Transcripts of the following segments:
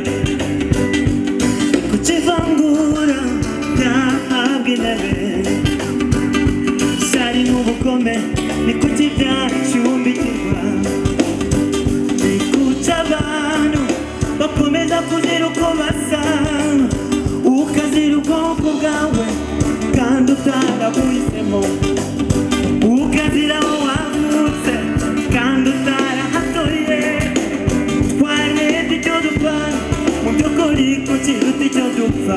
kukivangura kukivangura byahabwa intebe sari n'ubugome ni kuki byacumbikirwa ni kuki abantu bakomeza kuzira uko basa ukazira ubwoko bwawe kandi utarabuhisemo ukazira aho wavutse kandi utarahatoye twarebye icyo dupfa mu by'ukuri ko kiruta icyo dupfa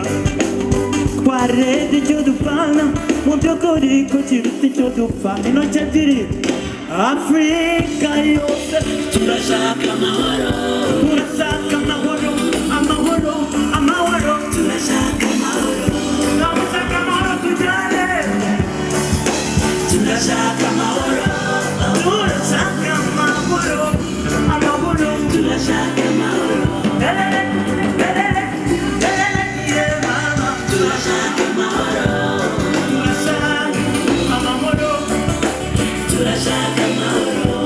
twarebye icyo dupfana mu by'ukuri ko kiruta icyo dupfa intoki ebyiri Afrika yose turashaka amahoro turashaka amahoro amahoro amahoro turashaka amahoro turashaka amahoro tujyane turashaka amahoro turashaka amahoro amahoro turashaka amahoro turashaka amahoro turashaka amahoro turashaka amahoro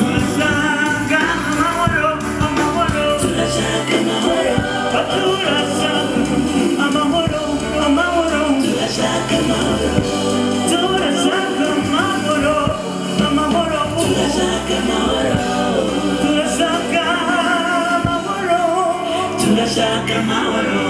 turashaka amahoro amahoro turashaka amahoro turashaka amahoro amahoro turashaka amahoro turashaka amahoro amahoro turashaka amahoro turashaka amahoro turashaka amahoro